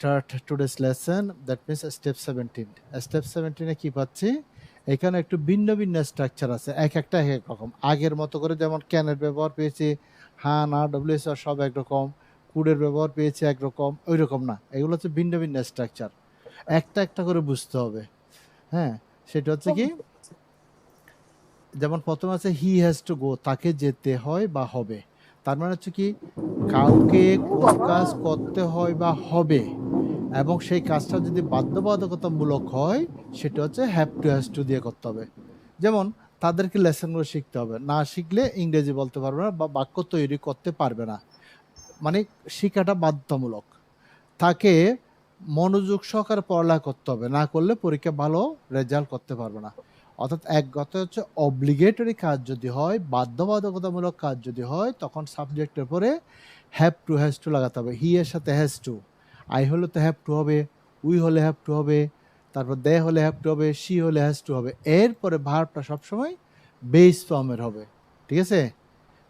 start today's lesson. That means step 17. Step 17 এ কি পাচ্ছি? এখানে একটু ভিন্ন ভিন্ন স্ট্রাকচার আছে, এক একটা এক এক রকম। আগের মতো করে যেমন ক্যানের ব্যবহার পেয়েছি, হ্যাঁ না ডব্লিউএস সব একরকম, কুডের ব্যবহার পেয়েছি একরকম, ওই রকম না। এগুলো হচ্ছে ভিন্ন ভিন্ন স্ট্রাকচার, একটা একটা করে বুঝতে হবে। হ্যাঁ, সেটা হচ্ছে কি, যেমন প্রথম আছে হি হ্যাজ টু গো, তাকে যেতে হয় বা হবে। তার মানে হচ্ছে কি, কাউকে কোনো কাজ করতে হয় বা হবে, এবং সেই কাজটা যদি বাধ্যবাধকতামূলক হয়, সেটা হচ্ছে হ্যাভ টু হ্যাজ টু দিয়ে করতে হবে। যেমন তাদেরকে লেসনগুলো শিখতে হবে, না শিখলে ইংরেজি বলতে পারবে না বা বাক্য তৈরি করতে পারবে না। মানে শিখাটা বাধ্যতামূলক। তাকে মনোযোগ সহকারে পড়ালেখা করতে হবে, না করলে পরীক্ষা ভালো রেজাল্ট করতে পারবে না। অর্থাৎ এক কথা হচ্ছে অব্লিগেটরি কাজ যদি হয়, বাধ্যবাধকতামূলক কাজ যদি হয়, তখন সাবজেক্টের পরে হ্যাভ টু হ্যাজ টু লাগাতে হবে। হি এর সাথে হ্যাজ টু, আই হলে তো হ্যাভ টু হবে, উই হলে হ্যাভ টু হবে, তারপর দে হলে হ্যাভ টু হবে, শি হলে হ্যাজ টু হবে। এরপরে ভার্বটা সবসময় বেস ফর্মের হবে। ঠিক আছে,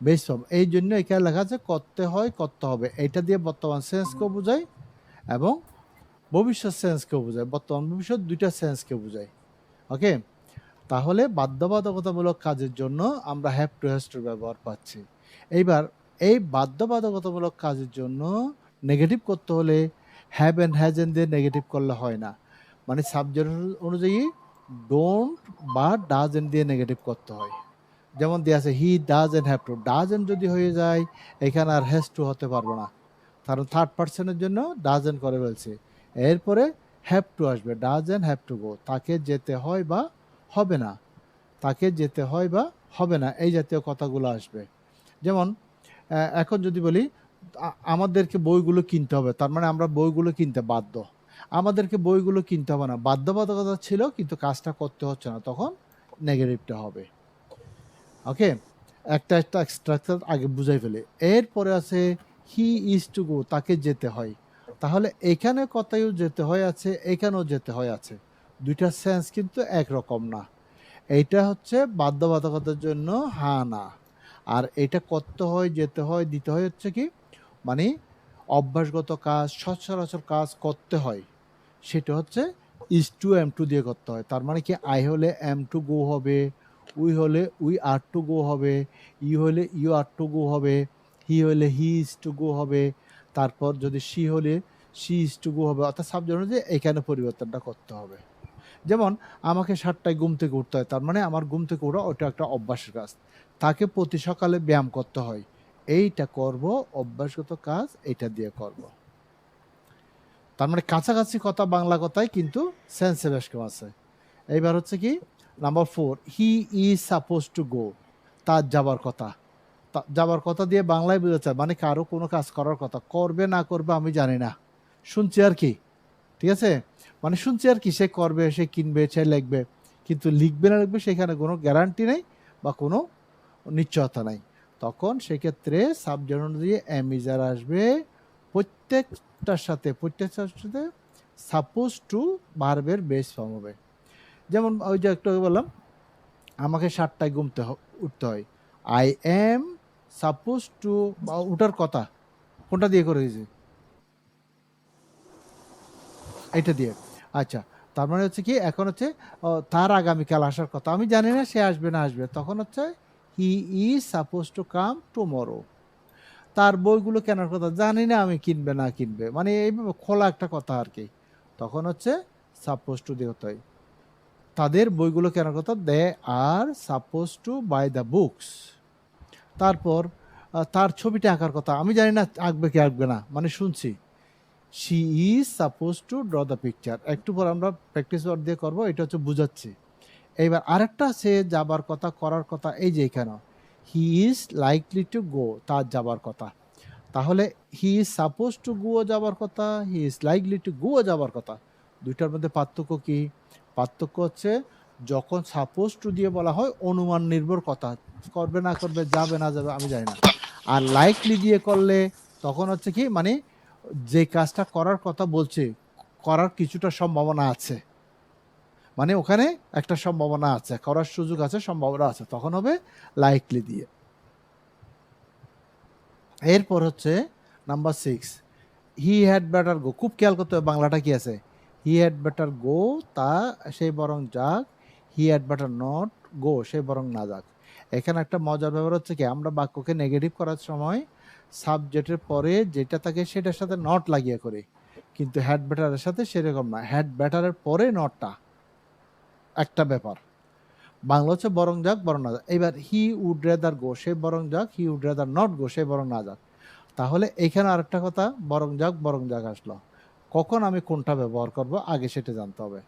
বেস ফর্ম। এই জন্য এখানে লেখা আছে করতে হয়, করতে হবে। এটা দিয়ে বর্তমান সেন্সকেও বোঝায় এবং ভবিষ্যৎ সেন্সকেও বোঝায়, বর্তমান ভবিষ্যৎ দুইটা সেন্সকে বোঝায়। ওকে, তাহলে বাধ্যবাধকতামূলক কাজের জন্য আমরা হ্যাভ টু হ্যাজ টু ব্যবহার পাচ্ছি। এইবার এই বাধ্যবাধকতামূলক কাজের জন্য নেগেটিভ করতে হলে হ্যাভ অ্যান্ড হ্যাজ এন দিয়ে নেগেটিভ করলে হয় না। মানে সাবজেক্ট অনুযায়ী ডোন্ট বা ডাজ এন দিয়ে নেগেটিভ করতে হয়। যেমন দিয়ে আছে he does and have to, does and যদি হয়ে যায় এখানে আর হ্যাজ টু হতে পারবো না, কারণ থার্ড পার্সনের জন্য ডাজ এন্ড করে ফেলছে। এরপরে হ্যাভ টু আসবে, does and have to go, তাকে যেতে হয় বা হবে না, তাকে যেতে হয় বা হবে না, এই জাতীয় কথাগুলো আসবে। যেমন এখন যদি বলি আমাদেরকে বইগুলো কিনতে হবে, তার মানে আমরা বইগুলো কিনতে বাধ্য। আমাদেরকে বইগুলো কিনতে হবে না, বাধ্যবাধকতা ছিল কিন্তু কাজটা করতে হচ্ছে না, তখন নেগেটিভটা হবে। ওকে, একটা একটা স্ট্রাকচার আগে বুঝাই ফেলে। এরপরে আছে হি ইজ টু গো, তাকে যেতে হয়। তাহলে এখানে কথাও যেতে হয় আছে, এখানেও যেতে হয় আছে, দুইটা সেন্স কিন্তু একরকম না। এইটা হচ্ছে বাধ্যবাধকতার জন্য হ্যাঁ না, আর এটা করতে হয়, যেতে হয়, দিতে হয় হচ্ছে কি, মানে অভ্যাসগত কাজ, সচরাচর কাজ করতে হয়, সেটা হচ্ছে ইজ টু এম টু দিয়ে করতে হয়। তার মানে কি, আই হলে এম টু গো হবে, উই হলে উই আর টু গো হবে, ইউ হলে ইউ আর টু গো হবে, হি হলে হি ইজ টু গো হবে, তারপর যদি শি হলে শি ইজ টু গো হবে। অর্থাৎ সাবজেক্ট অনুযায়ী এখানে পরিবর্তনটা করতে হবে। যেমন আমাকে 7টায় ঘুম থেকে উঠতে হয়, তার মানে আমার ঘুম থেকে ওঠা ওটা একটা অভ্যাসের কাজ। তাকে প্রতি সকালে ব্যায়াম করতে হয়, এইটা করব, অভ্যাসগত কাজ এটা দিয়ে করব। তার মানে কাছাকাছি কথা, বাংলা কথায় কিন্তু সেন্সে বেশ কম আছে। এইবার হচ্ছে কি, number 4, he is suppose to go, তার যাবার কথা। যাবার কথা দিয়ে বাংলায় বোঝাচ্ছে মানে কারো কোনো কাজ করার কথা, করবে না করবে আমি জানি না, শুনছি আর কি। ঠিক আছে, মানে শুনছি আর কি, সে করবে, সে কিনবে, সে লিখবে, কিন্তু লিখবে না লিখবে সেখানে কোনো গ্যারান্টি নেই বা কোনো নিশ্চয়তা নাই। তখন সেক্ষেত্রে সাবজেক্ট অনুযায়ী অ্যামিজার আসবে, প্রত্যেকটার সাথে সাপোজ টু ভার্বের বেস ফর্ম হবে। যেমন ওই যে একটু আগে বললাম আমাকে 7টায় উঠতে হয়, আই এম সাপোজ টু, উঠার কথা কোনটা দিয়ে করে দিয়েছি, এটা দিয়ে। আচ্ছা, তার মানে হচ্ছে কি, এখন হচ্ছে তার আগামীকাল আসার কথা, আমি জানি না সে আসবে না আসবে, তখন হচ্ছে he is suppose to come tomorrow. তার বইগুলো কেনার কথা, জানি না আমি কিনবে না কিনবে, মানে এইভাবে খোলা একটা কথা আর কি, তখন হচ্ছে সাপোজ টু দিয়ে হতে হয়। তাদের বইগুলো কেনার কথা, they are suppose to buy the books. তারপর তার ছবিটা আঁকার কথা, আমি জানি না আঁকবে কি আঁকবে না, মানে শুনছি, she is suppose two draw the picture. একটু পর আমরা প্র্যাকটিস ওয়ার্ড দিয়ে করবো, এটা হচ্ছে বুঝাচ্ছি। এইবার আরেকটা আছে যাবার কথা, করার কথা, এই যে এখানে he is likely to go, তার যাবার কথা। তাহলে হি ইজ সাপোজ টু গো যাবার কথা, he is likely to go যাবার কথা। দুইটার মধ্যে পার্থক্য কি? পার্থক্য হচ্ছে যখন সাপোজ টু দিয়ে বলা হয় অনুমান নির্ভর কথা, করবে না করবে, যাবে না যাবে আমি জানি না। আর লাইকলি দিয়ে করলে তখন হচ্ছে কি, মানে যে কাজটা করার কথা বলছে, করার কিছুটা সম্ভাবনা আছে, মানে ওখানে একটা সম্ভাবনা আছে, করার সুযোগ আছে, সম্ভাবনা আছে, তখন হবে লাইকলি দিয়ে। এরপর হচ্ছে number 6, he had better go, খুব খেয়াল করতে হবে বাংলাটা কি আছে। হি হ্যাড বেটার গো, তা সে বরং যাক। He had better not go, সে বরং না যাক। এখানে একটা মজার ব্যাপার হচ্ছে কি, আমরা বাক্যকে নেগেটিভ করার সময় সাবজেক্টের পরে যেটা থাকে সেটার সাথে নট লাগিয়ে করি, কিন্তু হ্যাড বেটারের সাথে সেরকম না, হ্যাড বেটারের পরে নটটা একটা ব্যাপার। বাংলা হচ্ছে বরং যাক বরং না যাক। এবার হি উড রেদার গো, সে বরং যাক। He would rather not go, সে বরং না যাক। তাহলে এখানে আরেকটা কথা, বরং যাক আসলো। কখন আমি কোনটা ব্যবহার করব আগে সেটা জানতে হবে।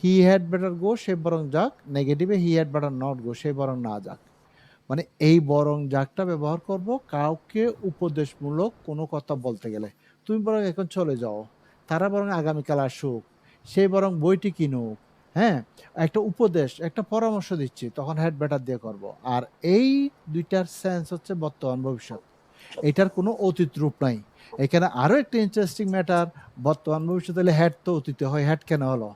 হি হ্যাড বেটার গো, সে বরং যাক। নেগেটিভে he had better not go, সে বরং না যাক। মানে এই বরং যাকটা ব্যবহার করব কাউকে উপদেশমূলক কোনো কথা বলতে গেলে। তুমি বরং এখন চলে যাও, তারা বরং আগামীকাল আসুক, সে বরং বইটি কিনুক। হ্যাঁ, একটা উপদেশ, একটা পরামর্শ দিচ্ছি, তখন হ্যাড বেটার দিয়ে করব। আর এই দুইটার সেন্স হচ্ছে বর্তমান ভবিষ্যৎ, এটার কোনো অতীত রূপ নাই। এখানে আরো একটা ইন্টারেস্টিং ম্যাটার, বর্তমান ভবিষ্যৎ হলে হ্যাড তো অতীতে হয়, হ্যাড কেন হলো?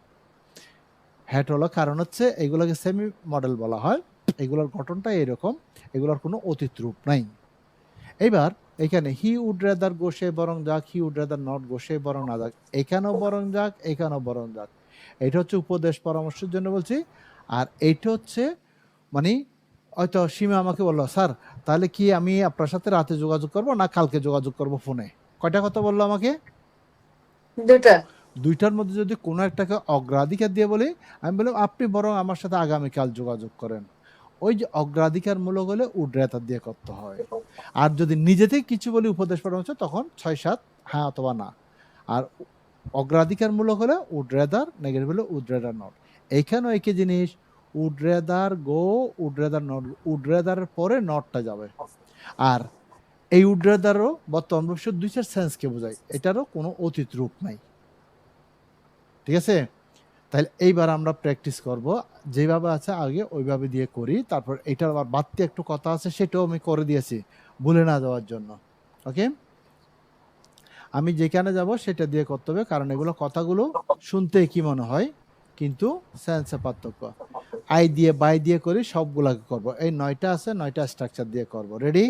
হ্যাড হলো কারণ হচ্ছে এগুলোকে সেমি মডেল বলা হয়, এগুলোর গঠনটা এরকম, এগুলোর কোনো অতীত রূপ নাই। এবার এখানে হি উড রেদার গো, সে বরং যাক। He would rather not go, সে বরং না যাক। এখানেও বরং যাক, এখানেও বরং যাক। এটা হচ্ছে উপদেশ পরামর্শের জন্য বলছি। আর এইটা হচ্ছে মানে হয়তো সীমা আমাকে বললো, স্যার তাহলে কি আমি আপনার সাথে রাতে যোগাযোগ করব না কালকে যোগাযোগ করব ফোনে? কয়টা কথা বললো আমাকে? দুটা। দুইটার মধ্যে যদি কোনো একটাকে অগ্রাধিকার দিয়ে বলি, আমি বললাম আপনি বরং আমার সাথে আগামীকাল যোগাযোগ করেন। ওই যে অগ্রাধিকারমূলক হলে উড রেদার দিয়ে করতে হয়। আর যদি নিজে থেকে কিছু বলি উপদেশ পরামর্শ, তখন 6-7 হ্যাঁ অথবা না। আর অগ্রাধিকারমূলক হলে উড রেদার, নেগেটিভ হলে উড রেদার নট। এইখানেও একই জিনিস, would rather go, would rather not. Would রেদারের পরে নটটা যাবে। আর এই উড রেদারও বর্তমান ভবিষ্যৎ দুইটার সেন্সকে বোঝায়, এটারও কোনো অতীত রূপ নাই। ঠিক আছে? তাহলে এইবার আমরা প্র্যাকটিস করব, যেভাবে আছে আগে ওইভাবে দিয়ে করি, তারপর এটার আবার বাড়তি একটু কথা আছে সেটাও আমি করে দিয়েছি ভুলে না যাওয়ার জন্য। ওকে, আমি যেখানে যাব সেটা দিয়ে করতে হবে, কারণ এগুলো কথাগুলো শুনতে কি মনে হয় কিন্তু সেন্সে পার্থক্য। আই দিয়ে বাই দিয়ে করি, সবগুলাকে করব। এই 9টা আছে, 9টা স্ট্রাকচার দিয়ে করব। রেডি?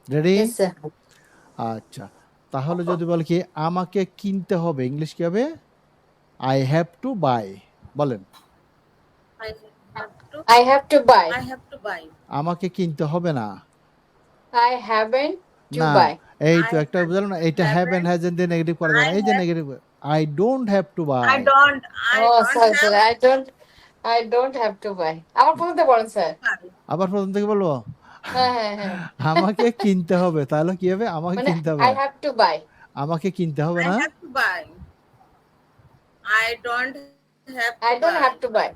রেডি? Yes, sir. আচ্ছা, তাহলে যদি বলে কি আমাকে কিনতে হবে, ইংলিশ কি হবে? I have to buy. বলেন। I have to buy. আমাকে কিনতে হবে না। I haven't to না, buy. এই তো একটা বুঝলো না, এটা হ্যাভ এন্ড হ্যাজেন্ট দিয়ে নেগেটিভ করা যায় না। এই যে negative, I don't have to buy. Oh, sorry, sir. I don't have to buy. আমার প্রথম থেকে বলেন স্যার। আবার প্রথম থেকে বলবো? হ্যাঁ। আমাকে কিনতে হবে, তাহলে কি হবে? আমাকে মানে কিনতে হবে। I have to buy. আমাকে কিনতে হবে না। I don't have to buy.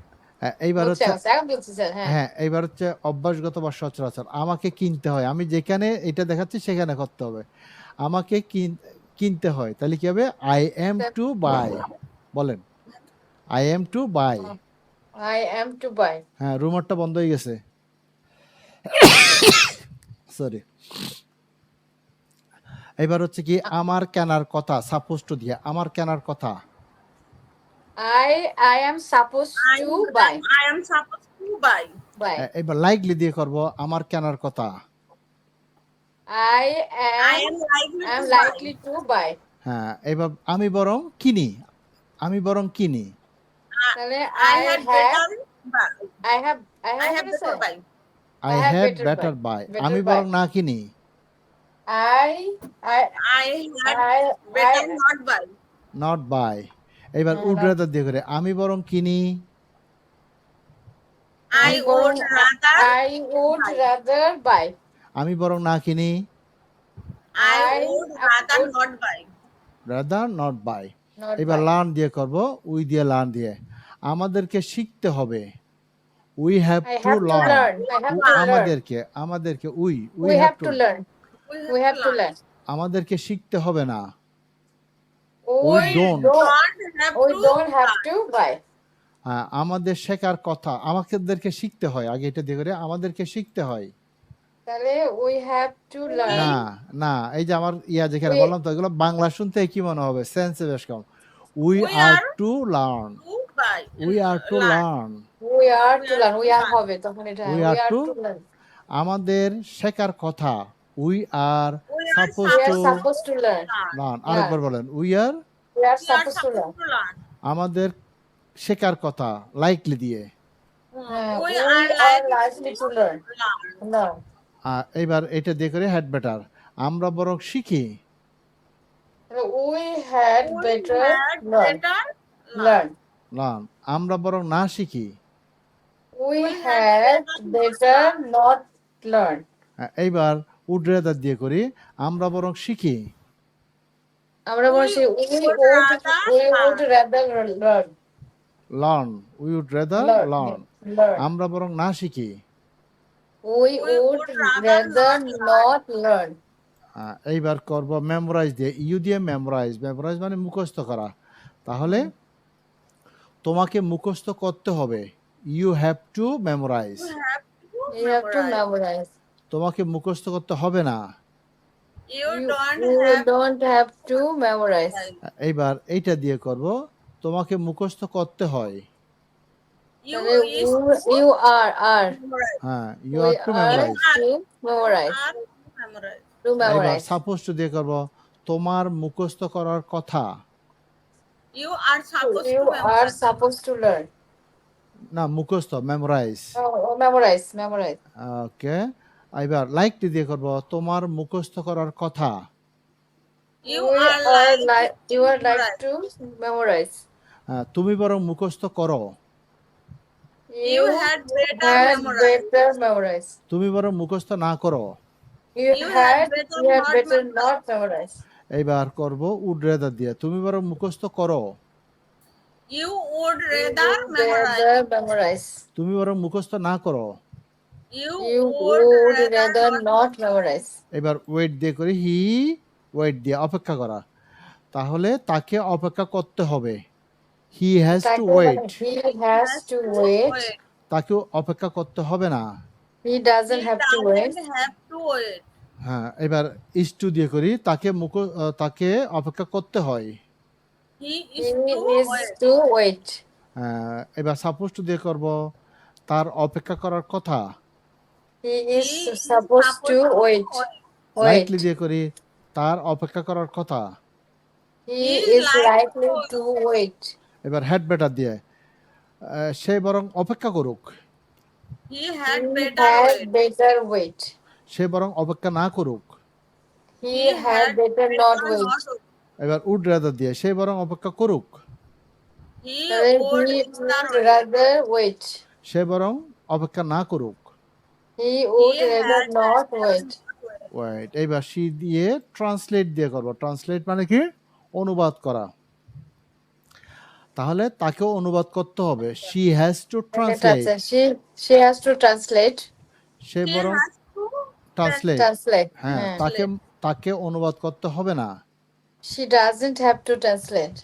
এইবার বুঝছি হচ্ছে, এখন বুঝছি স্যার। হ্যাঁ। হ্যাঁ এইবার হচ্ছে অভ্যাসগত বা সচরাচর। আমাকে কিনতে হয়, আমি যেখানে এটা দেখাচ্ছি সেখানে করতে হবে। আমাকে কিনতে হয়, তাহলে কি হবে? I am to buy. বলেন, I am to buy. I am to buy. হ্যাঁ, রুমারটা বন্ধ হয়ে গেছে, সরি। এবার হচ্ছে কি আমার কেনার কথা, সাপোজ টু দিয়ে আমার কেনার কথা। I am supposed to buy. Buy. এবার লাইকলি দিয়ে করব আমার কেনার কথা। I am likely to buy. হ্যাঁ, এবার আমি বরং কিনি। আমি বরং কিনি। তাহলে I have better buy. I have better buy. আমি বরং না কিনি। Not buy. এবার উড রাদার দিয়ে করে আমি বরং কিনি। I would rather buy. আমি বরং না কিনি। Rather not buy. এবার লার্ন দিয়ে করব, উই দিয়ে লার্ন দিয়ে। আমাদেরকে শিখতে হবে, উই হ্যাভ টু লার্ন। আমাদেরকে উই হ্যাভ টু লার্ন। আমাদেরকে শিখতে হবে না। We don't have to buy. আমাদের শেখার কথা, আমাদেরকে শিখতে হয়, আগে এটা দিয়ে করে আমাদেরকে শিখতে হয়। তাহলে we have to learn. না এই যে আমার যেখানে বললাম তো, এগুলো বাংলা শুনতে কি মনে হবে, সেন্সে বেশ কম। We are to learn. We are to learn. হবে তখন এটা we are to learn. আমাদের শেখার কথা, we are suppose We to are supposed to learn. Learn, আরেকবার Learn. বলেন, we are We are We are supposed to learn. supposed to learn. আমাদের শেখার কথা লাইকলি দিয়ে। We We are are likely likely to to learn. learn. Learn. এইবার এটা দিয়ে করে হ্যাড বেটার, আমরা বরং শিখি। We had We better had learn. better Learn. Learn, আমরা বরং না শিখি। We We had had better better not learn. এইবার উড রেদার দিয়ে করি, আমরা বরং শিখি। আমরা বলছি We we would would rather learn. Learn, we would rather Learn. লার্ন, Learn. আমরা বরং না শিখি। We would rather not learn. এইবার করব মেমোরাইজ দিয়ে, ইউ দিয়ে মেমোরাইজ, মেমোরাইজ মানে মুখস্থ করা। তাহলে তোমাকে মুখস্থ করতে হবে, you have to memorize. You have to memorize. তোমাকে মুখস্থ করতে হবে না। You You don't have to memorize. এইবার এইটা দিয়ে করব, তোমাকে মুখস্থ করতে হয়। You তাহলে is you are memorize. হ্যাঁ, you we are to are memorize. to memorize. Are memorize. To এইবার memorize. সাপোজ টু দিয়ে করব, তোমার মুখস্থ করার কথা। You are supposed You to are memorize. supposed to learn. না, মুখস্থ মেমোরাইজ। Memorize. Memorize. ওকে, এইবার লাইকটি দিয়ে করব, তোমার মুখস্থ করার কথা। You We are like you are like to memorize. তুমি বরং মুখস্থ করো। You had better had memorize. better memorize. তুমি বরং মুখস্থ না করো। You You had had better you had not better memorize. not memorize. এইবার করব উড রেদার দিয়ে, তুমি বরং মুখস্থ করো। You would You rather would memorize. rather memorize. তুমি বরং মুখস্থ না করো। You You would would rather rather not not memorize. এবার ওয়েট দিয়ে করি, হি ওয়েট দিয়ে অপেক্ষা করা। তাহলে তাকে অপেক্ষা করতে হবে, he has to wait. He has to wait. তাকে অপেক্ষা করতে হবে না। He doesn't He have to wait. doesn't have to wait. হ্যাঁ, এবার ইস টু দিয়ে করি, তাকে অপেক্ষা করতে হয়। He He is to is wait. to wait. এবার সাপোজ টু দিয়ে করব, তার অপেক্ষা করার কথা। He is He is supposed to wait. Wait. Likely দিয়ে করি, তার অপেক্ষা করার কথা। He is likely to wait. এবার হেড বেটার দিয়ে, সে বরং অপেক্ষা করুক। He had He better had wait. better wait. সে বরং অপেক্ষা না করুক। He had better not wait. এবার উড রাদার দিয়ে, সে বরং অপেক্ষা করুক। He Then would he rather would rather wait. সে বরং অপেক্ষা না করুক। He would He rather had not wait. Wait, এইবার সি দিয়ে ট্রান্সলেট দিয়ে করব। ট্রান্সলেট মানে কি? অনুবাদ করা। তাহলে তাকেও অনুবাদ করতে হবে, she has to translate. She has to translate. Say He বরং has to ট্রান্সলেট। Translate. হ্যাঁ, তাকে অনুবাদ করতে হবে না। She doesn't have to translate.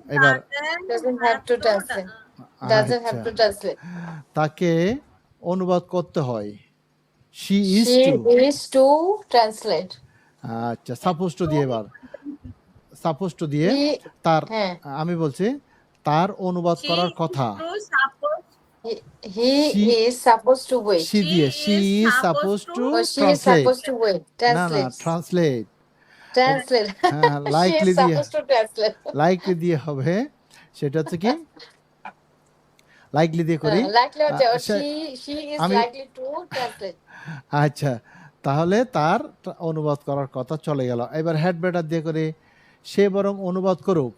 এবার Doesn't have to translate. Doesn't have to translate. তাকে অনুবাদ করতে হয়, she is She to. is to translate. আচ্ছা, সাপোজ টু দিয়ে, এবার সাপোজ টু দিয়ে He- তার, হ্যাঁ। আমি বলছি তার অনুবাদ She করার কথা। is to suppose. He She- is supposed to wait. She দিয়ে, she is is supposed suppose to- to Or she is translate. supposed to wait. না না, Translate. ট্রান্সলেট। Translate. হ্যাঁ, She likely is দিয়ে, supposed to translate. Likely দিয়ে হবে, সেটা হচ্ছে কি, লাইকলি দিয়ে করি। Likely or say- she is আমি- likely to translate. আচ্ছা, তাহলে তার অনুবাদ করার কথা চলে গেল। এবার হেড বেটার দিয়ে করি, সে বরং অনুবাদ করুক।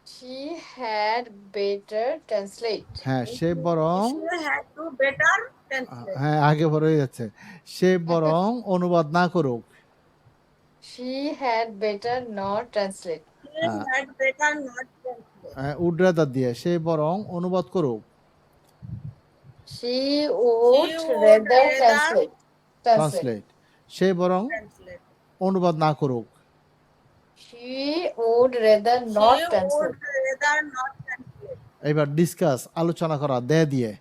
She had better translate. হ্যাঁ, সে বরং, She had to better translate. হ্যাঁ আগে বড় হয়ে যাচ্ছে, সে বরং অনুবাদ না করুক। She had better not translate. She had better not translate. Would rather দিয়ে, সে বরং অনুবাদ করুক। She would would rather rather translate. Translate. Translate, সে বরং Translate. অনুবাদ না করুক। She would rather not She translate. would rather not translate. এবার ডিসকাস, আলোচনা করা, দে দিয়ে,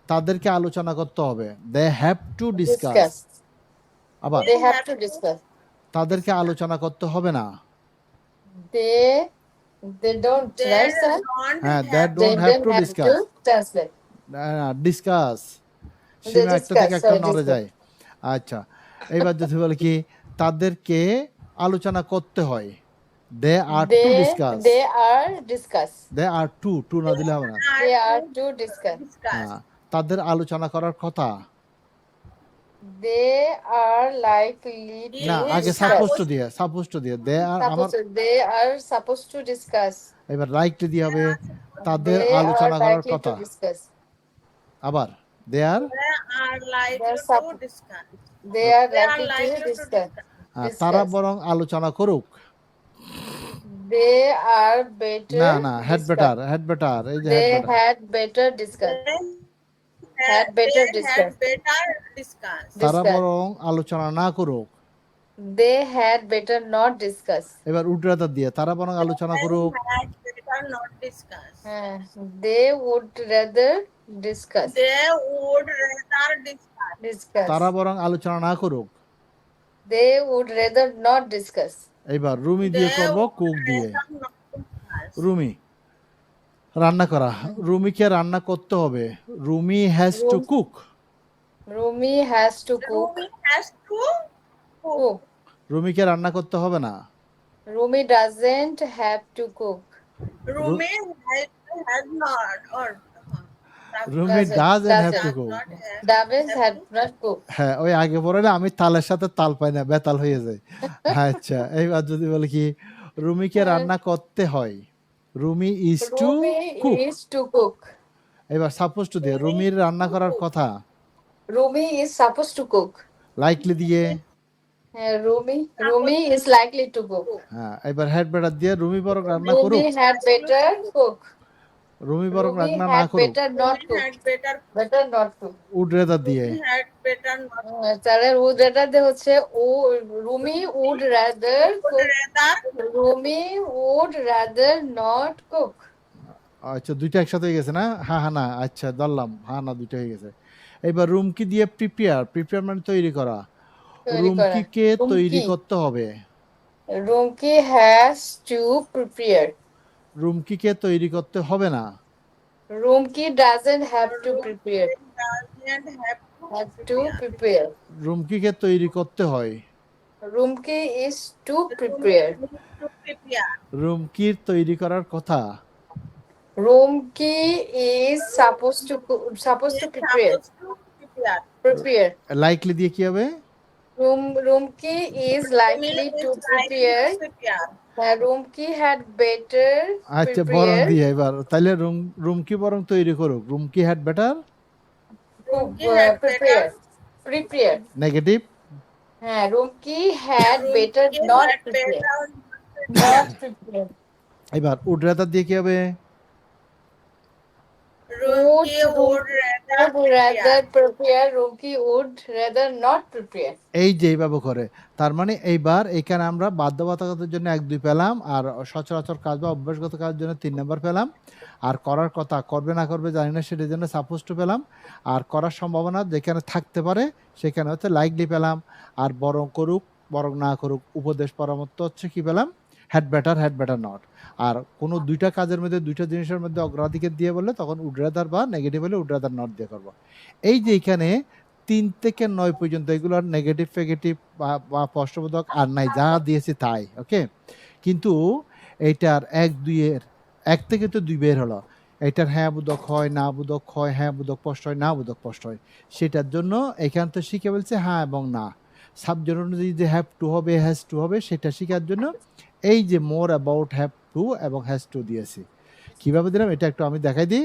তাদেরকে আলোচনা করতে হবে, they have to discuss. Discuss. আবার They have to discuss. তাদেরকে আলোচনা করতে হবে না। They don't, They right, sir? don't হ্যাঁ, have- they They don't have don't to have discuss. to translate. Discuss, They সীমা একটা discuss, থেকে একটা sorry, নড়ে discuss. যায়। আচ্ছা, এইবার যদি বলে কি, তাদেরকে আলোচনা করতে হয়। They are to They discuss. are discuss. They are to না দিলে হবে না। They are to discuss. discuss. হ্যাঁ, তাদের আলোচনা করার কথা। They are likely to না, আগে discuss. সাপোজ টু দিয়ে দে আর আমার They are supposed to discuss. এবার লাইকলি দিয়ে হবে তাদের They are আলোচনা করার likely to কথা। discuss. আবার দে আর They are likely They are to discuss. They are They are likely likely to to discuss. discuss. তারা Discuss. বরং আলোচনা করুক। They are better. না হেড discuss. বেটার এই যে They head better. had better discuss. Had They better had discuss. better discuss. তারা discuss. বরং আলোচনা না করুক। They had better not discuss. এবার উল্টাটা দিয়ে তারা বরং আলোচনা They করুক। had better not discuss. They would rather discuss. They would rather discuss. Discuss. তারা বরং আলোচনা না করুক। They would rather not discuss. এবার রুমি দিয়ে They করব would কুক দিয়ে। rather not discuss. রুমি রান্না করা। রুমিকে রান্না করতে হবে। Rumi has to cook. Rumi has to cook. Rumi has to cook. Cook. রুমিকে রান্না করতে হবে না। Rumi doesn't have to cook. Rumi has not or Rumi doesn't have to cook. Doesn't have not cook. হ্যাঁ, ওই আগে পড়ে না আমি তালের সাথে তাল পাই না, বেতাল হয়ে যায়। আচ্ছা, এইবার যদি বলি কি রুমিকে রান্না করতে হয়। Rumi is to Rumi cook. is to cook. এবার সাপোজ টু দিয়ে রুমির রান্না করার কথা। Rumi is supposed to cook. Likely দিয়ে। Rumi is likely to cook. হ্যাঁ, এবার হেড বেটার দিয়ে রুমি বরং রান্না করুক। Rumi had better cook. Rumi বরং Rumi রান্না না had করুক। better not Rumi cook. had better Better not cook. Would rather দিয়ে। had better not তাহলে would rather দিয়ে হচ্ছে Rumi would rather cook. rather Rumi would rather not cook. আচ্ছা, দুইটা একসাথে হয়ে গেছে না? হ্যাঁ না, আচ্ছা ধরলাম। হ্যাঁ না, দুইটা হয়ে গেছে। এবার রুমকি দিয়ে প্রিপেয়ার মানে তৈরি করা। রুমকিকে তৈরি করতে হবে। Rumki has to prepare. রুমকিকে তৈরি করতে হবে না। Rumki doesn't have to prepare. doesn't Have to prepare. রুমকিকে তৈরি করতে হয়। Rumki is to prepare. to prepare. রুমকির তৈরি করার কথা। Rumki is supposed to prepare. Supposed to prepare. Prepare. Likely দিয়ে কি হবে? Rumki is likely to prepare. Rumki had better আচ্ছা, বরং prepare. দিয়ে এবার তাহলে রুমকি বরং তৈরি করুক। Rumki had better Prepare. Negative. হ্যাঁ, Rumki had better not prepare. Not prepare. এবার উড রেদার দিয়ে কি হবে? Rumki would rather prepare. Rumki would rather not prepare. এই যে এইভাবে করে। তার মানে এইবার এখানে আমরা বাধ্যবাধকতার জন্য 1-2 পেলাম, আর সচরাচর কাজ বা অভ্যাসগত কাজের জন্য 3 নাম্বার পেলাম, আর করার কথা করবে না করবে জানি না সেটার জন্য সাপোজ টু পেলাম, আর করার সম্ভাবনা যেখানে থাকতে পারে সেখানে হচ্ছে লাইকলি পেলাম, আর বরং করুক বরং না করুক উপদেশ পরামর্শ হচ্ছে কি পেলাম হ্যাড বেটার নট। আর কোনো দুইটা কাজের মধ্যে দুইটা জিনিসের মধ্যে অগ্রাধিকার দিয়ে বললে তখন উড রাদার বা নেগেটিভ হলে উড রাদার নট দিয়ে করবো। এই যে এখানে 3 থেকে 9 পর্যন্ত এগুলোর নেগেটিভ ফেগেটিভ বা প্রশ্নবোধক আর নাই, যা দিয়েছি তাই। ওকে, কিন্তু এইটার 1 থেকে তো 2 বের হলো। এটার হ্যাঁ বোধক হয়, না বোধক হয়, হ্যাঁ বোধক স্পষ্ট হয়, না বোধক স্পষ্ট হয়। সেটার জন্য এখান তো শিখে বলছে হ্যাঁ এবং না। সাবজেক্ট অনুযায়ী যে হ্যাভ টু হবে, হ্যাজ টু হবে, সেটা শেখার জন্য এই যে মোর অ্যাবাউট হ্যাভ টু এবং হ্যাজ টু দিয়েছি। কীভাবে দিলাম এটা একটু আমি দেখাই দিই।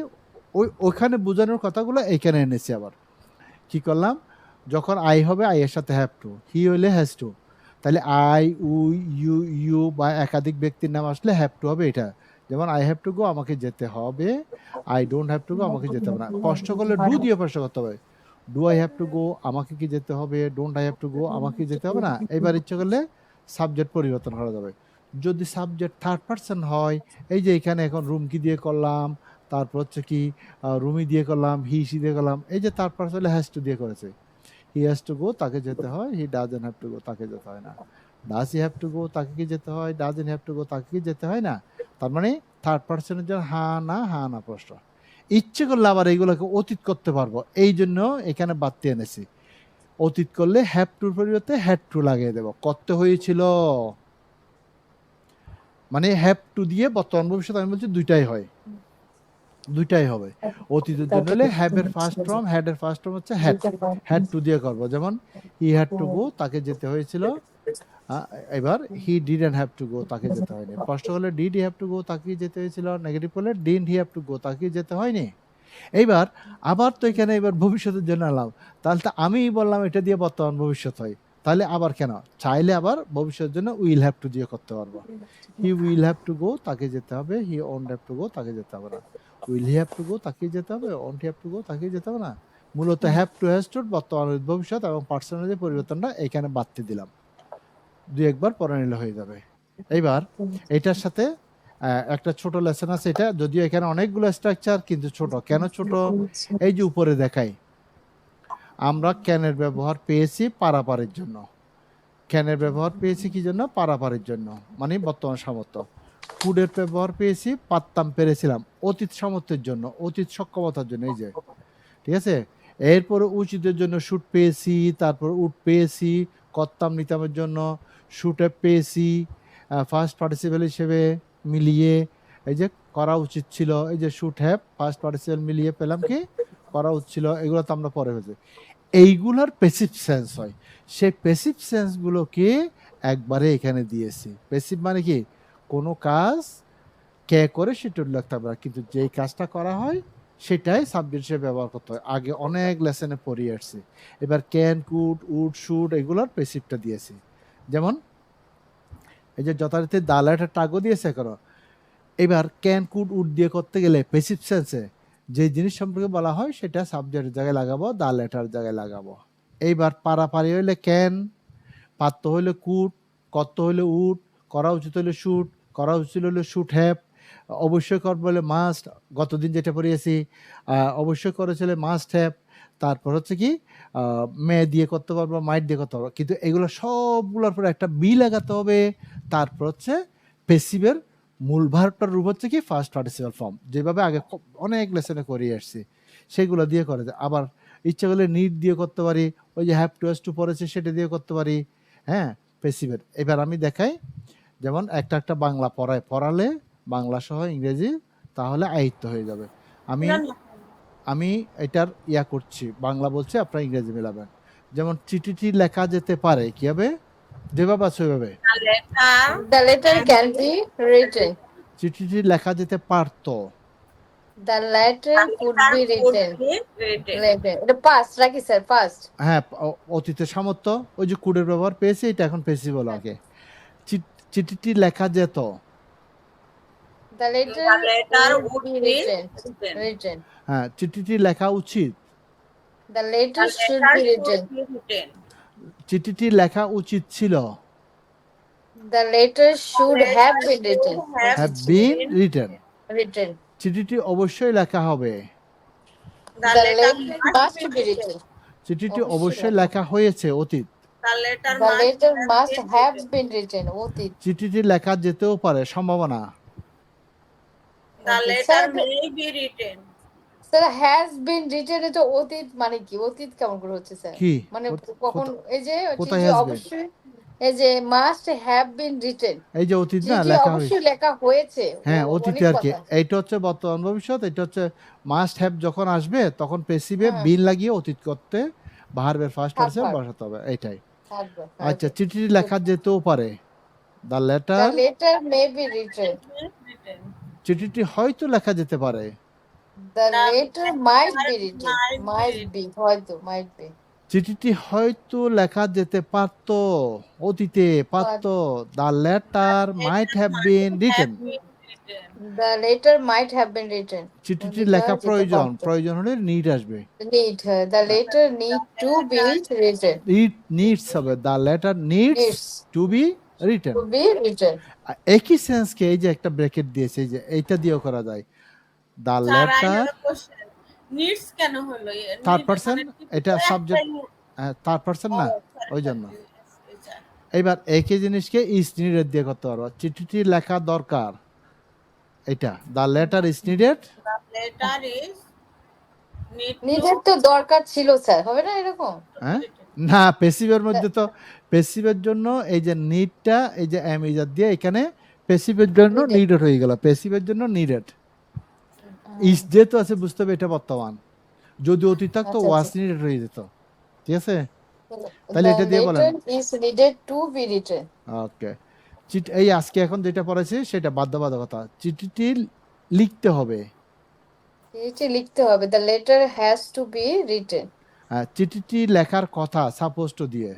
ওইখানে বোঝানোর কথাগুলো এইখানে এনেছি। আবার কি করলাম, যখন আই হবে আই এর সাথে হ্যাভ টু, হি হইলে হ্যাজ টু, তাহলে আই উই ইউ বা একাধিক ব্যক্তির নাম আসলে হ্যাভ টু হবে এটা। যেমন আই হ্যাভ টু গো, আমাকে যেতে হবে। আই ডোন্ট হ্যাভ টু গো, আমাকে যেতে হবে না। কষ্ট করলে ডু দিয়ে প্রশ্ন করতে হবে। ডু আই হ্যাভ টু গো, আমাকে কি যেতে হবে। ডোন্ট আই হ্যাভ টু গো, আমাকে যেতে হবে না। এবার ইচ্ছে করলে সাবজেক্ট পরিবর্তন করা যাবে। যদি সাবজেক্ট থার্ড পারসন হয়, এই যে এখানে এখন রুমকি দিয়ে করলাম, তারপর হচ্ছে কি রুমি দিয়ে করলাম, হি দিয়ে করলাম। এই যে থার্ড পারসন হলে হ্যাজ টু দিয়ে করেছে। হি হ্যাজ টু গো, তাকে যেতে হয়। He doesn't have to go, তাকে যেতে হয় না। Does he have to go, তাকে কি যেতে হয়। ডাজন্ট হ্যাভ টু গো, তাকে কি যেতে হয় না। তার মানে থার্ড পারসনের জন্য হ্যাঁ না প্রশ্ন। ইচ্ছে করলে আবার এইগুলোকে অতীত করতে পারবো, এই জন্য এখানে বাড়তি এনেছি। অতীত করলে হ্যাভ টুর পরিবর্তে হ্যাড টু লাগিয়ে দেব। করতে হয়েছিল, মানে হ্যাভ টু দিয়ে বর্তমান ভবিষ্যৎ আমি বলছি দুইটাই হয়, দুইটাই হবে। অতীতের জন্য হলে হ্যাভ এর ফার্স্ট ফর্ম, হ্যাড এর ফার্স্ট ফর্ম হচ্ছে হ্যাড, হ্যাড টু দিয়ে করব। যেমন হি হ্যাড টু গো, তাকে যেতে হয়েছিল। এবার he didn't have to go, তাকে যেতে হয়নি। প্রশ্ন হলে did he have to go, তাকে যেতে হয়েছিল। নেগেটিভ হলে didn't he have to go, তাকে যেতে হয়নি। এইবার আবার তো এখানে এবার ভবিষ্যতের জন্য আলাম, তাহলে তো আমি বললাম এটা দিয়ে বর্তমান ভবিষ্যৎ হয়, তাহলে আবার কেন? চাইলে আবার ভবিষ্যতের জন্য উইল হ্যাভ টু দিয়ে করতে পারবো। He will have to go, তাকে যেতে হবে। হি ওন্ট হ্যাভ টু গো, তাকে যেতে হবে না। Will he have to go, তাকে যেতে হবে। ওন্ট হ্যাভ টু গো, তাকে যেতে হবে না। মূলত হ্যাভ টু হ্যাজ টু বর্তমান ভবিষ্যৎ এবং পার্সোনালি পরিবর্তনটা এখানে বাড়তে দিলাম, দুই একবার পরে নিলে হয়ে যাবে। এইবার এটার সাথে একটা ছোট লেসন আছে, এটা যদিও এখানে অনেকগুলো স্ট্রাকচার কিন্তু ছোট। কেন ছোট? এই যে উপরে দেখাই, আমরা ক্যানের ব্যবহার পেয়েছি পারাপারের জন্য। ক্যানের ব্যবহার পেয়েছি কি জন্য? পারাপারের জন্য, মানে বর্তমান সামর্থ্য। কুডের ব্যবহার পেয়েছি পারতাম, পেরেছিলাম, অতীত সামর্থ্যের জন্য, অতীত সক্ষমতার জন্য। এই যে, ঠিক আছে। এরপরে উচিতের জন্য শুট পেয়েছি, তারপর উঠ পেয়েছি করতাম নিতামের জন্য, শুটে পেয়েছি ফার্স্ট পার্টিসিপেল হিসেবে মিলিয়ে। এই যে করা উচিত ছিল, এই যে শুট হ্যাভ ফার্স্ট পার্টিসিপেল মিলিয়ে পেলাম কি করা উচিত ছিল। এগুলো তো আমরা পরে হয়েছে। এইগুলার প্যাসিভ সেন্স হয়, সেই প্যাসিভ সেন্সগুলোকে একবারে এখানে দিয়েছি। প্যাসিভ মানে কি? কোনো কাজ কে করে সেটা উল্লেখ থাকবে না, কিন্তু যেই কাজটা করা হয় সেটাই সাবজেক্ট হিসেবে ব্যবহার করতে হয়। আগে অনেক লেসনে পড়িয়ে আসছি। এবার ক্যান, কুড, উড, শুড এগুলোর প্যাসিভটা দিয়েছি। যেমন এই যে যথারীতি দালাটা টাগও দিয়েছে করো। এবার ক্যান, কুড, উড দিয়ে করতে গেলে প্যাসিভ সেন্সে যে জিনিস সম্পর্কে বলা হয় সেটা সাবজেক্টের জায়গায় লাগাবো, দা লেটার জায়গায় লাগাবো। এইবার পারাপারি হইলে ক্যান, পারত হইলে কুড, করতে হইলে উড, করা উচিত হইলে শুট, করা উচিত হইলে শুট হ্যাভ, অবশ্যই করবো হলে মাস্ট, গতদিন যেটা পড়িয়েছি অবশ্যই করেছিল মাস্ট হ্যাভ। তারপর হচ্ছে কি মে দিয়ে করতে পারবো, মাইট দিয়ে করতে পারবো, কিন্তু এগুলো সবগুলোর পরে একটা বি লাগাতে হবে। তারপর হচ্ছে পেসিভের মূল ভার্বটার রূপ হচ্ছে কি ফার্স্ট পার্টিসিপাল ফর্ম, যেভাবে আগে অনেক লেসনে করিয়ে আসছি সেগুলো দিয়ে করে যায়। আবার ইচ্ছা করলে নিড দিয়ে করতে পারি, ওই যে হ্যাভ টু হ্যাজ টু পড়েছে সেটা দিয়ে করতে পারি। হ্যাঁ, পেসিভের। এবার আমি দেখাই, যেমন একটা একটা বাংলা পড়ালে বাংলা সহ ইংরেজি, তাহলে আয়ত্ত হয়ে যাবে। আমি আমি এটার করছি, বাংলা বলছি, আপনারা ইংরেজি মেলাবেন। যেমন চিঠিটি লেখা যেতে পারে, কি হবে? যেভাবে আছে ওইভাবে। The letter can be written. চিঠিটি লেখা যেতে পারতো। The letter could be written. এটা past রাখি স্যার, past. হ্যাঁ, অতীতের সামর্থ্য। ওই যে কুডের ব্যবহার পেয়েছি, এটা এখন পেয়েছি বলো আগে। চিঠিটি লেখা যেত। The letter would be written. হ্যাঁ, চিঠিটি লেখা উচিত। The letter should be written. চিঠিটি লেখা উচিত ছিল। The letter should have been written. Have been written. Written. চিঠিটি অবশ্যই লেখা হবে। The letter must be written. চিঠিটি অবশ্যই লেখা হয়েছে, অতীত। The letter The letter must have been written. অতীত। চিঠিটি লেখা যেতেও পারে, সম্ভাবনা। The letter may be written. Sir has been written এটা অতীত মানে কি? অতীত কেমন করে হচ্ছে স্যার? কি? মানে কখন এই যে কোথায় চিঠি has been? অবশ্যই এই যে must have been written. এই যে অতীত না, চিঠি লেখা হয়েছে। অবশ্যই লেখা হয়েছে। হ্যাঁ, ও, অতীতে অনেক আর কি। কথা। এইটা হচ্ছে বর্তমান ভবিষ্যৎ, এটা হচ্ছে মাস্ট হ্যাভ যখন আসবে তখন পেসিভে হ্যাঁ। বিন লাগিয়ে অতীত করতে ভার্বের ফার্স্ট Verb, পারসন verb. বসাতে হবে, এইটাই। থাকবে। আচ্ছা, চিঠিটি লেখা যেতেও পারে। The The letter, letter may be written. চিঠিটি হয়তো লেখা যেতে পারে। The letter might be written. Might be হয়তো might be. চিঠিটি হয়তো লেখা যেতে পারতো, অতীতে পারতো। The letter might have been written. The letter might have been written. চিঠিটি লেখা লেখা যেতে প্রয়োজন, পারতো। প্রয়োজন হলে নিড আসবে। Need. The letter need to be written. It needs হবে, the letter needs Needs to be written. to be written. একই সেন্সকে এই যে একটা ব্র্যাকেট দিয়েছে, এই যে এইটা দিয়েও করা যায়। দ্য লেটার নিডস কেন হলো? থার্ড পারসন, এটা সাবজেক্ট, থার্ড পারসন না, ওই জন্য। এইবার একই জিনিসকে ইজ নিডেড দিয়ে করতে পারবো। চিঠিটি লেখা দরকার, এটা the letter is needed. Letter is নিজের তো দরকার ছিল স্যার, হবে না এরকম? হ্যাঁ, না, প্যাসিভের মধ্যে তো প্যাসিভের জন্য এই যে নিডটা এই যে এম ইজার দিয়ে এখানে প্যাসিভের জন্য Needed. নিডেড হয়ে গেল, প্যাসিভের জন্য নিডেড। ইস যেহেতু আছে বুঝতে হবে এটা বর্তমান, যদি অতীত থাকতো আচ্ছা, ওয়াজ আচ্ছা। নিডেড হয়ে যেত, ঠিক আছে? তাহলে The এটা দিয়ে বলেন। letter is needed to be written. ওকে, এই আজকে এখন যেটা পড়েছি সেটা বাধ্যবাধকতা, চিঠিটি লিখতে হবে। চিঠি লিখতে হবে। The letter has to be written. চিঠিটি লেখার কথা সাপোজ টু দিয়ে।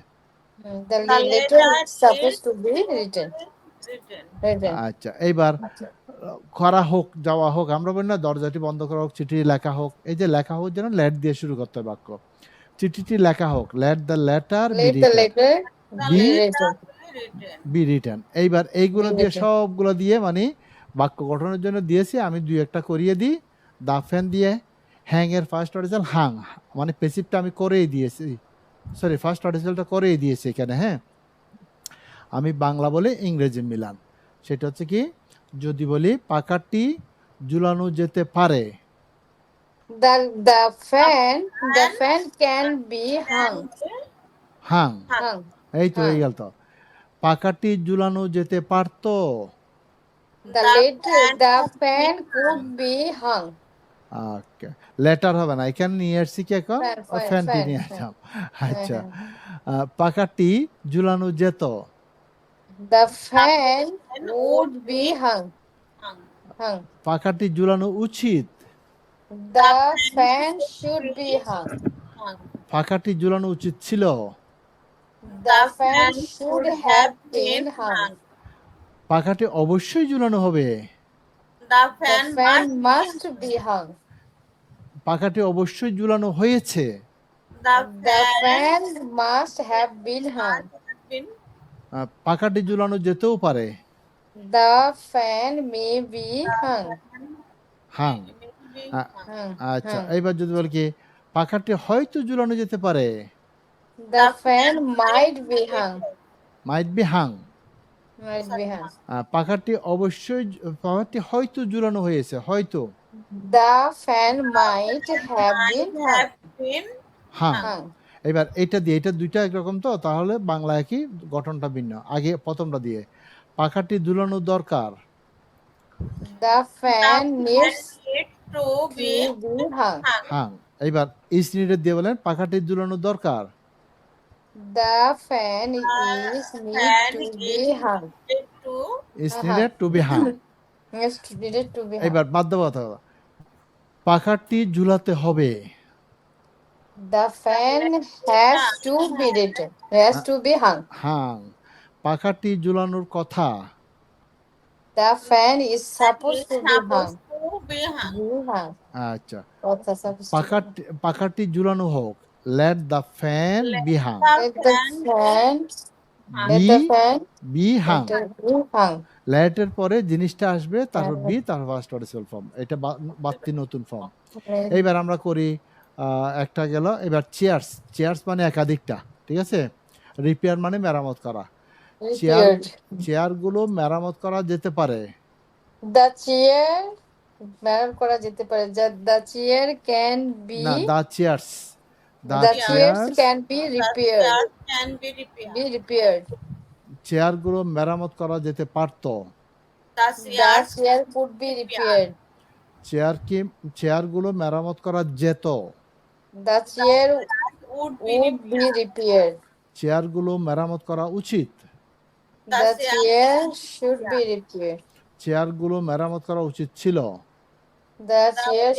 The The letter letter is supposed is to be written. written. Written. আচ্ছা, এইবার আচ্ছা। করা হোক যাওয়া হোক, আমরা বলি না দরজাটি বন্ধ করা হোক, চিঠি লেখা হোক, এই যে লেখা হোক যেন লেট দিয়ে শুরু করতে হবে বাক্য। চিঠিটি লেখা হোক, let the letter be Let the written, letter The be letter written. be written. Be written. এইবার এইগুলো Be দিয়ে written. সবগুলো দিয়ে মানে বাক্য গঠনের জন্য দিয়েছি, আমি দুই একটা করিয়ে দিই। দা ফ্যান দিয়ে হ্যাং এর ফার্স্ট অর্ডিনাল হাং, মানে পেসিভটা আমি করেই দিয়েছি, সরি ফার্স্ট অর্ডিনালটা করেই দিয়েছি এখানে। হ্যাঁ, আমি বাংলা বলে ইংরেজি মিলান, সেটা হচ্ছে কি, যদি বলি পাখাটি ঝুলানো যেতে পারে, The fan can be hung. Hang, Hung. এই তো এই Hung. গেল তো। পাখাটি ঝুলানো যেতে পারতো, The fan could be hung. Okay, letter হবে না, এখানে নিয়ে আসছি কি এখন Fan, ফ্যানটি fan, নিয়ে fan. আসলাম। আচ্ছা, হ্যাঁ। পাখাটি ঝুলানো যেত, The fan would be hung. Hung. Hung. পাখাটি ঝুলানো উচিত, The fan should be hung. Hung. পাখাটি ঝুলানো উচিত ছিল, The fan should have been hung. পাখাটি অবশ্যই ঝুলানো হবে, The The fan fan must must be hung. পাখাটি অবশ্যই ঝুলানো হয়েছে, the The fan fan must have been hung. must have been পাখাটি ঝুলানো যেতেও পারে, The fan may be hung. Hang. maybe a- hung. Hung. আচ্ছা, hung. এইবার যদি বলি কি পাখাটি হয়তো ঝুলানো যেতে পারে, The fan might be hung. Might be Hang. Might be hung. পাখাটি অবশ্যই পাখাটি হয়তো ঝুলানো হয়েছে, হয়তো The fan might have been Might hung. have been Hang. Hung. এবার এটা দিয়ে, এটা দুইটা একরকম তো, তাহলে বাংলা একই, গঠনটা ভিন্ন। আগে প্রথমটা দিয়ে পাখাটি ঝুলানো দরকার, The fan needs it to be to be hung. hung. Hang. এইবার ইস নিডেড দিয়ে বলেন পাখাটি ঝুলানো দরকার, The fan is need Fan to is be hung. needed to is needed to B Hang. Yes, needed to be hung. এবার বাধ্যবাধকতা, পাখাটি ঝুলাতে হবে, The fan has to be written. Has to be hung. Hang. পাখাটি ঝুলানোর কথা, The fan is is supposed to be hung. supposed to be hung. Be hung. আচ্ছা, What's the supposed to be? পাখাটি ঝুলানো হোক, let the fan be hung, Let the fan. Let be the fan. Be hung. Let it be hung. লেটের পরে জিনিসটা আসবে, তারপর হ্যাঁ। বি, তারপর ফার্স্ট পার্টিসিপাল ফর্ম, এটা বাড়তি নতুন ফর্ম। Let- এইবার আমরা করি একটা গেল, এবার চেয়ার্স। চেয়ার্স মানে একাধিকটা, ঠিক আছে। রিপেয়ার মানে মেরামত করা, Repaired. চেয়ারগুলো মেরামত করা যেতে পারে, The chair. মেরামত করা যেতে পারে। The chair can be. না the chairs, the The chairs chairs, can be The repaired. chair can be repaired. Be repaired. চেয়ারগুলো মেরামত করা যেতে পারতো, The The chairs chair could be repaired. চেয়ারগুলো মেরামত করা যেত, The chair would be would be repaired. চেয়ারগুলো মেরামত করা উচিত, The chair should be repaired. চেয়ারগুলো মেরামত করা উচিত ছিল, The chair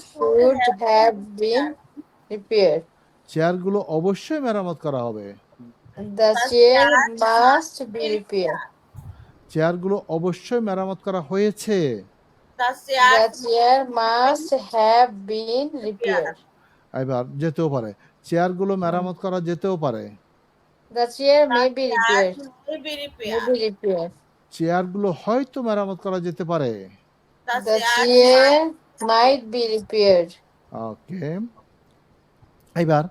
should have been repaired. চেয়ারগুলো অবশ্যই মেরামত করা হবে, The chair must be repaired. চেয়ারগুলো অবশ্যই মেরামত করা হয়েছে, The The chairs chair must have been repaired. এবার যেতেও পারে, চেয়ারগুলো মেরামত করা যেতেও পারে, The chair may be repaired. may be May repaired. be repaired. চেয়ারগুলো হয়তো মেরামত করা যেতে পারে। The The chairs chair might be repaired. ওকে, এবার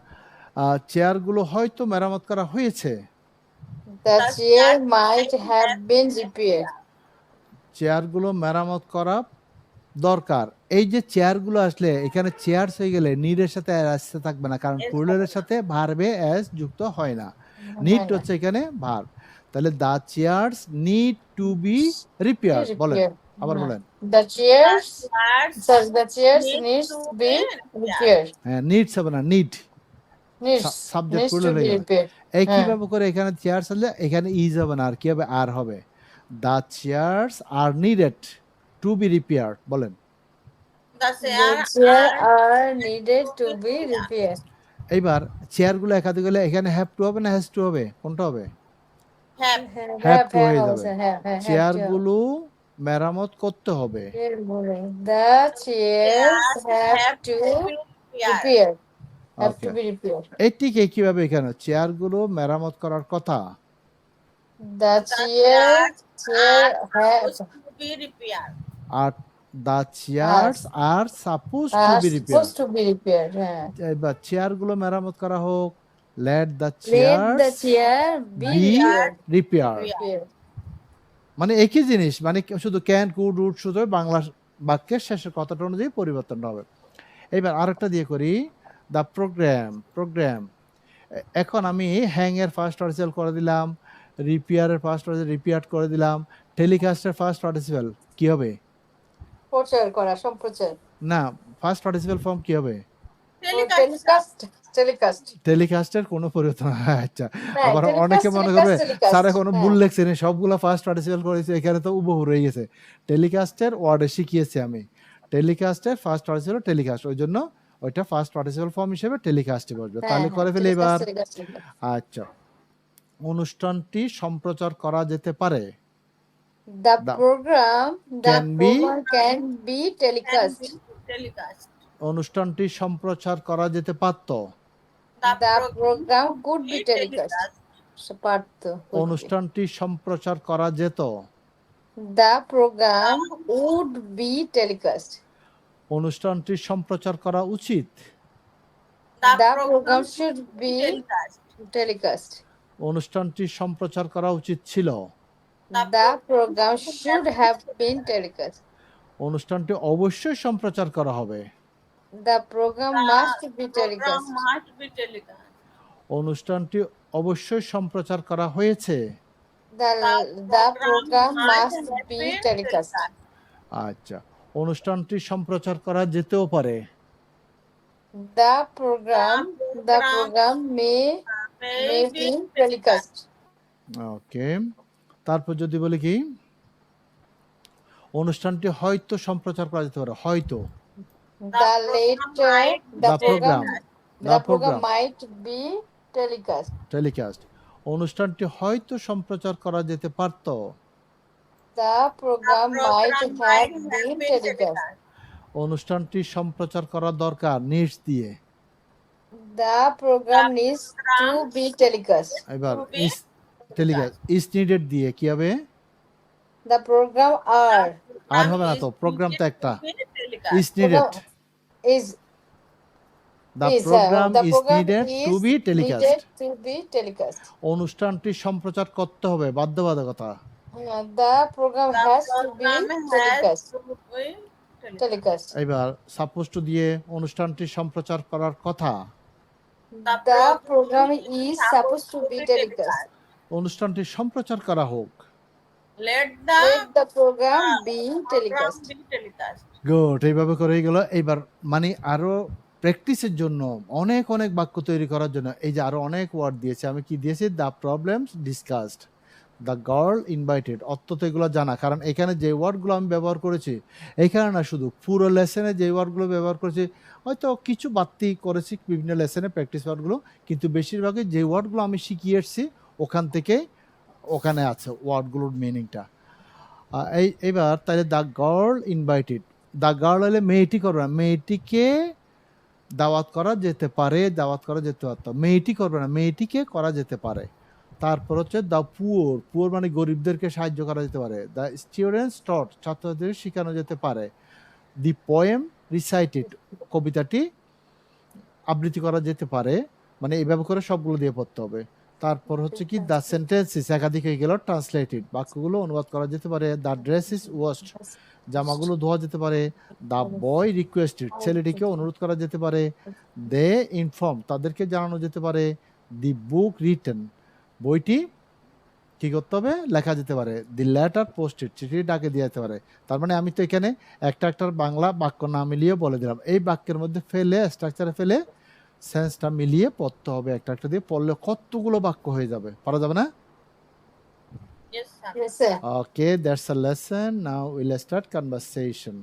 চেয়ারগুলো হয়তো মেরামত করা হয়েছে, The chair might have been repaired. চেয়ারগুলো মেরামত করা দরকার। এই যে চেয়ারগুলো আসলে এখানে চেয়ারস হয়ে গেলে নিডের সাথে আর আসতে থাকবে না, কারণ এস প্লুরালের সাথে ভার্বে অ্যাস যুক্ত হয় না। হয় নিড না। হচ্ছে এখানে ভার্ব। তাহলে the chairs need to be repaired. বলেন, Repair. আবার হ্যাঁ। বলেন। The the chairs, chairs sorry, the chairs need needs to to be be repaired. repaired. হ্যাঁ, নিডস হবে না, need. Needs, subject needs to plural be হয়ে গেল। repaired. হ্যাঁ। একইভাবে করে এখানে চেয়ারস হলে এখানে ইজ হবে না, আর কি হবে? আর হবে। The chairs are needed to be repaired. বলেন। The The chairs chair are are needed to be repaired. এইবার চেয়ারগুলো একাধিক হলে এখানে হ্যাভ টু হবে না হ্যাজ টু হবে? কোনটা হবে? have হ্যাভ টু হয়ে হবে যাবে। স্যার, হ্যাঁ হ্যাঁ have to হবে। চেয়ারগুলো মেরামত করতে হবে। এর বলে the chairs chairs have have to to be repaired. repaired. Have to okay, be repaired. এই ঠিক একইভাবে এখানে চেয়ারগুলো মেরামত করার কথা। The The chair chairs are have supposed to be repaired. আর the chairs are suppose to are be repair. supposed to be repaired. হ্যাঁ। এবার চেয়ারগুলো মেরামত করা হোক। Let the Let the chairs chair be be repaired. Repair. Repaired. মানে একই জিনিস, মানে শুধু ক্যান কুড উড শুধু বাংলা বাক্যের শেষের কথাটা অনুযায়ী পরিবর্তন হবে। এবার আরেকটা দিয়ে করি, দ্য প্রোগ্রাম। এখন আমি হ্যাং এর ফার্স্ট পার্টিসিপল করে দিলাম, রিপেয়ারের ফার্স্ট পার্টিসিপল রিপেয়ার করে দিলাম, টেলিকাস্টের ফার্স্ট পার্টিসিপল কি হবে? প্রচার করা, সম্প্রচার। না, ফার্স্ট পার্টিসিপল ফর্ম কি হবে? Telecast. টেলিকাস্ট। টেলিকাস্টের কোনো পরিবর্তন আচ্ছা, না, আবার telecast, অনেকে মনে telecast, করবে telecast, স্যার এখন হ্যাঁ। ভুল লেখছেন, সবগুলো ফার্স্ট পার্টিসিপল করেছে, এখানে তো উবহু রয়ে গেছে। টেলিকাস্টের ওয়ার্ডে শিখিয়েছি আমি, টেলিকাস্টের ফার্স্ট পার্টিসিপল টেলিকাস্ট, ওই জন্য ওইটা ফার্স্ট পার্টিসিপল ফর্ম হিসেবে টেলিকাস্টে বসবে। হ্যাঁ, তাহলে হ্যাঁ, করে ফেলি এবার। telecast, telecast. আচ্ছা, অনুষ্ঠানটি সম্প্রচার করা যেতে পারে। The The program can be can be Can telecast. be telecast. অনুষ্ঠানটি সম্প্রচার করা যেতে পারত। The program could be telecast. পারত, could be. অনুষ্ঠানটি সম্প্রচার করা যেত। The program would be telecast. অনুষ্ঠানটি সম্প্রচার করা উচিত। The program should be telecast. telecast. অনুষ্ঠানটি সম্প্রচার করা উচিত ছিল। The program should have been telecast. অনুষ্ঠানটি অবশ্যই সম্প্রচার করা হবে। The program must be Program telecast. must be telecast. অনুষ্ঠানটি অবশ্যই সম্প্রচার করা হয়েছে। The program must be telecast. আচ্ছা, অনুষ্ঠানটি সম্প্রচার করা যেতেও পারে। The program may be telecast. ওকে, তারপর যদি বলি কি, অনুষ্ঠানটি হয়তো সম্প্রচার করা যেতে পারে। হয়তো The The program program. might be telecast. Telecast. অনুষ্ঠানটি হয়তো সম্প্রচার করা যেতে পারত। The program might have been telecast. অনুষ্ঠানটি সম্প্রচার করা দরকার নিডস দিয়ে। The program needs to be telecast. এবার ইজ টেলিকাস্ট ইজ নিডেড দিয়ে কি হবে? The program আর হবে না তো, প্রোগ্রাম তো একটা। Telecast. Is needed, is the is program the is program নিডেড is to be telecast. needed to be telecast. অনুষ্ঠানটি সম্প্রচার করতে হবে, বাধ্যবাধকতা। The program has to be telecast. Telecast. Telecast. এবার সাপোজ টু দিয়ে অনুষ্ঠানটি সম্প্রচার করার কথা। The program is supposed to be telecast. অনুষ্ঠানটি সম্প্রচার করা হোক। Let Let the the program be program telecast. be telecast. Good, এইভাবে করে গেল। এইবার মানে আরো প্র্যাকটিসের জন্য অনেক অনেক বাক্য তৈরি করার জন্য এই যে আরো অনেক ওয়ার্ড দিয়েছে। আমি কি দিয়েছি? The problems discussed, the girl invited. অর্থ তো এগুলো জানা, কারণ এখানে যে ওয়ার্ডগুলো আমি ব্যবহার করেছি, এখানে না শুধু পুরো লেসনে যে ওয়ার্ডগুলো ব্যবহার করেছি, হয়তো কিছু বাড়তি করেছি বিভিন্ন লেসনে প্র্যাকটিস ওয়ার্ডগুলো, কিন্তু বেশিরভাগই যে ওয়ার্ডগুলো আমি শিখিয়ে এসেছি ওখান থেকে ওখানে আছে ওয়ার্ডগুলোর মিনিংটা। এইবার তাহলে the girl invited, the girl হলে মেয়েটি করবে না, মেয়েটিকে দাওয়াত করা যেতে পারে, দাওয়াত করা যেতে পারত। মেয়েটি করবে না, মেয়েটিকে করা যেতে পারে। তারপর হচ্ছে দ্য পুয়ার, পুয়ার মানে গরিবদেরকে সাহায্য করা যেতে পারে। দ্য স্টুডেন্টস টট, ছাত্রদের শেখানো যেতে পারে। দি পোয়েম রিসাইটেড, কবিতাটি আবৃত্তি করা যেতে পারে। মানে এইভাবে করে সবগুলো দিয়ে পড়তে হবে। তারপর হচ্ছে কি দ্য সেন্টেন্সিস একাধিক হয়ে গেল ট্রান্সলেটেড, বাক্যগুলো অনুবাদ করা যেতে পারে। দ্য ড্রেস ইজ ওয়াশড, জামাগুলো ধোয়া যেতে পারে। দ্য বয় রিকোয়েস্টেড, ছেলেটিকে অনুরোধ করা যেতে পারে। দে ইনফর্ম, তাদেরকে জানানো যেতে পারে। দি বুক রিটেন, বইটি কি করতে হবে, লেখা যেতে পারে। দি লেটার পোস্টেড, চিঠি ডাকে দিয়ে যেতে পারে। তার মানে আমি তো এখানে একটা বাংলা বাক্য না মিলিয়ে বলে দিলাম। এই বাক্যের মধ্যে ফেলে, স্ট্রাকচারে ফেলে সেন্সটা মিলিয়ে পড়তে হবে। একটা দিয়ে পড়লে কতগুলো বাক্য হয়ে যাবে, পারা যাবে না? Yes, sir. Yes, sir. Okay, that's a lesson. Now we'll start conversation.